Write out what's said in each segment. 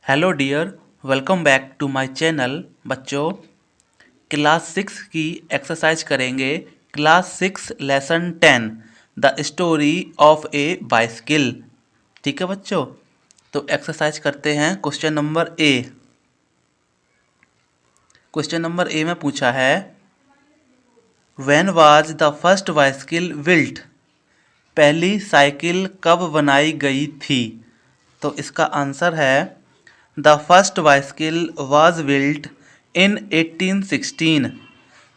Hello dear, welcome back to my channel. बच्चों, class 6 की exercise करेंगे। Class 6 lesson 10 the story of a bicycle. ठीक है बच्चों, तो एक्सरसाइज करते हैं। क्वेश्चन नंबर ए में पूछा है, when was the first bicycle built? पहली साइकिल कब बनाई गई थी? तो इसका आंसर है, the first bicycle was built in 1816।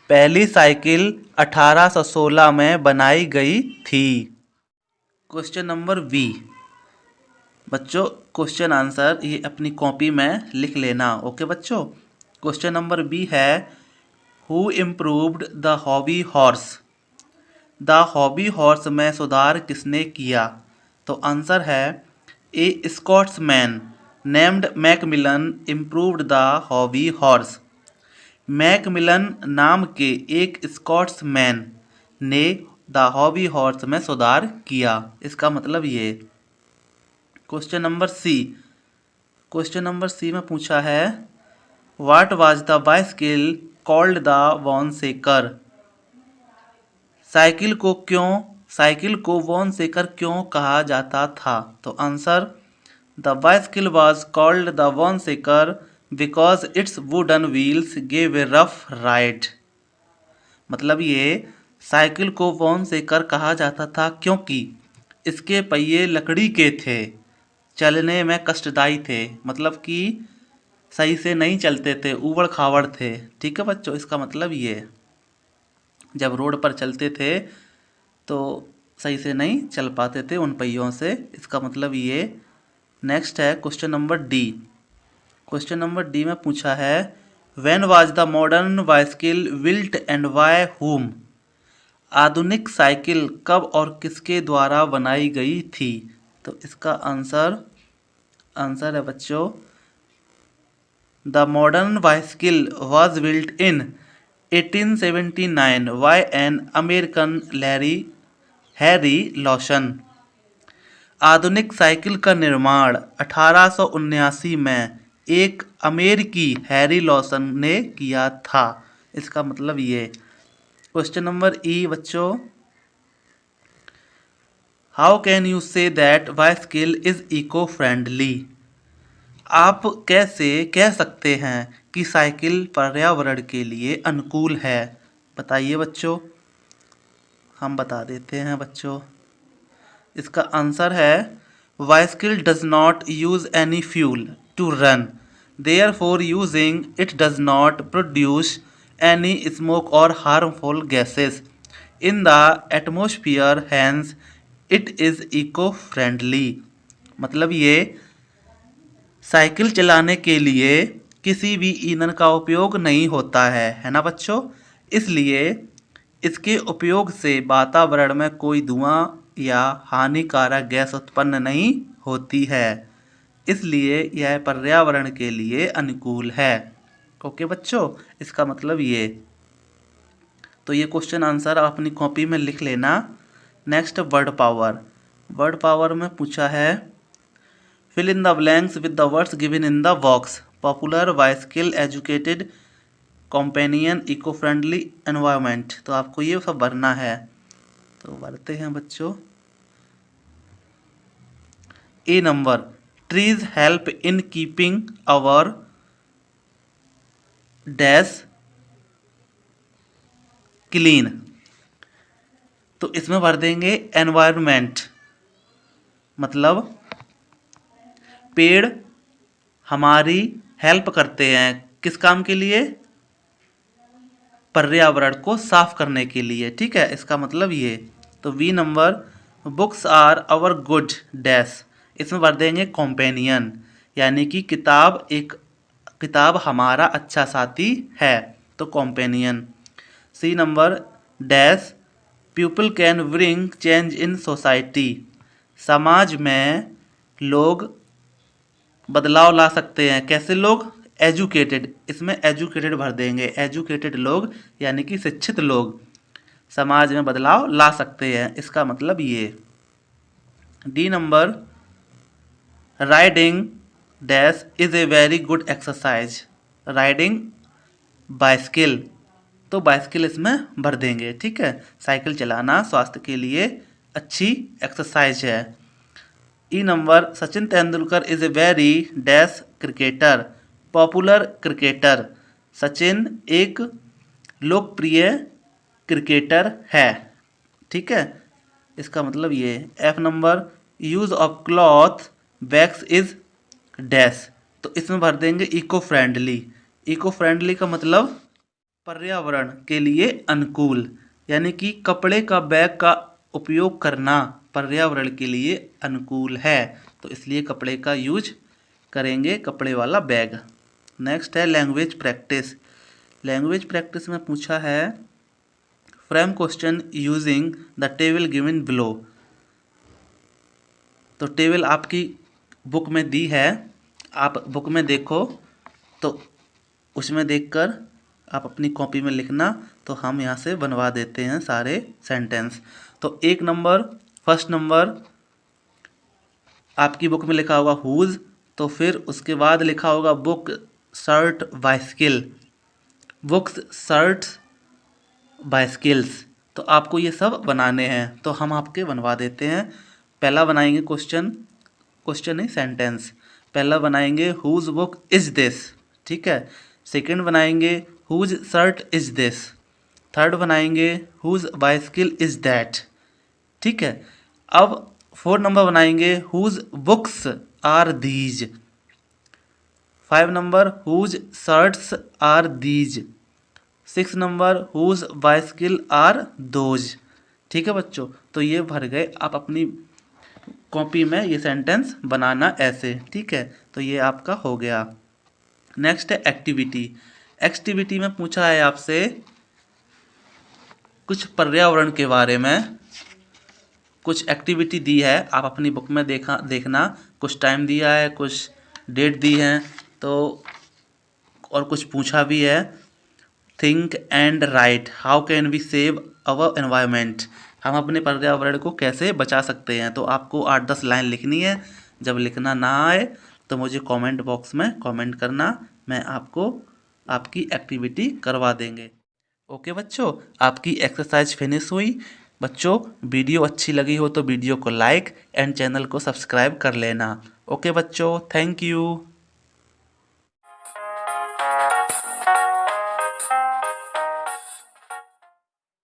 पहली साइकिल 1816 में बनाई गई थी। Question number B. बच्चों, क्वेश्चन आंसर ये अपनी कॉपी में लिख लेना। ओके बच्चों, क्वेश्चन नंबर बी है, who improved the hobby horse? The hobby horse में सुधार किसने किया? तो आंसर है, a Scotsman named Macmillan improved the hobby horse. Macmillan नाम के एक स्कॉट्समैन ने द हॉबी हॉर्स में सुधार किया। इसका मतलब ये। क्वेश्चन नंबर सी में पूछा है, what was the bicycle called the boneshaker? Cycle को वॉन सेकर क्यों कहा जाता था? तो answer, the bicycle was called the boneshaker because its wooden wheels gave a rough ride. मतलब ये, साइकिल को वॉन सेकर कहा जाता था क्योंकि इसके पहिए लकड़ी के थे, चलने में कष्टदायी थे। मतलब कि सही से नहीं चलते थे, ऊबड़ खाबड़ थे। ठीक है बच्चों, इसका मतलब ये, जब रोड पर चलते थे तो सही से नहीं चल पाते थे उन पहियों से। इसका मतलब ये। नेक्स्ट है question number D. Question number D में पूछा है, when was the modern bicycle built and by whom? आधुनिक साइकिल कब और किसके द्वारा बनाई गई थी? तो इसका आंसर है बच्चों, the modern bicycle was built in 1879 by an American Harry Lawson. आधुनिक साइकिल का निर्माण 1879 में एक अमेरिकी हैरी लॉसन ने किया था। इसका मतलब ये। क्वेश्चन नंबर ई बच्चों, how can you say that bicycle is eco friendly? आप कैसे कह सकते हैं कि साइकिल पर्यावरण के लिए अनुकूल है? बताइए बच्चों। हम बता देते हैं बच्चों। इसका आंसर है, bicycle does not use any fuel to run, therefore using it does not produce any smoke और harmful gases in the atmosphere, hence it is eco friendly. मतलब ये, साइकिल चलाने के लिए किसी भी ईंधन का उपयोग नहीं होता है ना बच्चों। इसलिए इसके उपयोग से वातावरण में कोई धुआं या हानिकारक गैस उत्पन्न नहीं होती है। इसलिए यह पर्यावरण के लिए अनुकूल है। ओके बच्चों, इसका मतलब ये। तो ये क्वेश्चन आंसर आप अपनी कॉपी में लिख लेना। नेक्स्ट, वर्ड पावर में पूछा है, fill in the blanks with the words given in the box. Popular, bicycle, educated, companion, eco friendly, environment. तो आपको ये सब भरना है। तो भरते हैं बच्चों। A number, trees help in keeping our dash clean. तो इसमें भर देंगे एनवायरनमेंट। मतलब पेड़ हमारी हेल्प करते हैं, किस काम के लिए? पर्यावरण को साफ करने के लिए। ठीक है, इसका मतलब ये। तो B number, books are our good dash. इसमें भर देंगे कॉम्पेनियन, यानी कि किताब हमारा अच्छा साथी है, तो companion. C number, dash people can bring change in society. समाज में लोग बदलाव ला सकते हैं। कैसे लोग? एजुकेटेड। इसमें एजुकेटेड भर देंगे। एजुकेटेड लोग यानी कि शिक्षित लोग समाज में बदलाव ला सकते हैं। इसका मतलब ये। D number, riding dash is a very good exercise riding bicycle. तो बाइसिकल इसमें भर देंगे, ठीक है। साइकिल चलाना स्वास्थ्य के लिए अच्छी एक्सरसाइज है। E number Sachin Tendulkar is a very dash cricketer popular cricketer. Sachin एक लोकप्रिय क्रिकेटर है, ठीक है। इसका मतलब ये। F number use of cloth bags is dash. तो इसमें भर देंगे इको फ्रेंडली। इको फ्रेंडली का मतलब पर्यावरण के लिए अनुकूल, यानी कि कपड़े का बैग का उपयोग करना पर्यावरण के लिए अनुकूल है, तो इसलिए कपड़े का यूज करेंगे, कपड़े वाला बैग। नेक्स्ट है लैंग्वेज प्रैक्टिस। लैंग्वेज प्रैक्टिस में पूछा है frame question using the table given below. तो टेबल आपकी बुक में दी है, आप बुक में देखो, तो उसमें देखकर आप अपनी कॉपी में लिखना। तो हम यहाँ से बनवा देते हैं सारे सेंटेंस। तो एक नंबर, फर्स्ट नंबर आपकी बुक में लिखा होगा हुज, तो फिर उसके बाद लिखा होगा book shirt bicycle, books shirts bicycles. तो आपको ये सब बनाने हैं, तो हम आपके बनवा देते हैं। पहला बनाएंगे क्वेश्चन, क्वेश्चन नहीं सेंटेंस। पहला बनाएंगे हुज बुक इज दिस, ठीक है। सेकंड बनाएंगे whose shirt is this. Third बनाएंगे हुज बाइसिकल इज दैट, ठीक है। अब 4 नंबर बनाएंगे whose books are these. 5 number whose shirts are these. 6 number whose bicycle are those, ठीक है बच्चों। तो ये भर गए, आप अपनी कॉपी में ये सेंटेंस बनाना ऐसे, ठीक है। तो ये आपका हो गया। नेक्स्ट है एक्टिविटी। एक्टिविटी में पूछा है आपसे कुछ पर्यावरण के बारे में, कुछ एक्टिविटी दी है, आप अपनी बुक में देखना। कुछ टाइम दिया है, कुछ डेट दी है, तो और कुछ पूछा भी है। Think and write how can we save our environment. हम अपने पर्यावरण को कैसे बचा सकते हैं। तो आपको 8-10 लाइन लिखनी है। जब लिखना ना आए तो मुझे कमेंट बॉक्स में कमेंट करना, मैं आपको आपकी एक्टिविटी करवा देंगे। ओके बच्चों, आपकी एक्सरसाइज फिनिश हुई। बच्चों वीडियो अच्छी लगी हो तो वीडियो को लाइक एंड चैनल को सब्सक्राइब कर लेना। ओके बच्चों, थैंक यू।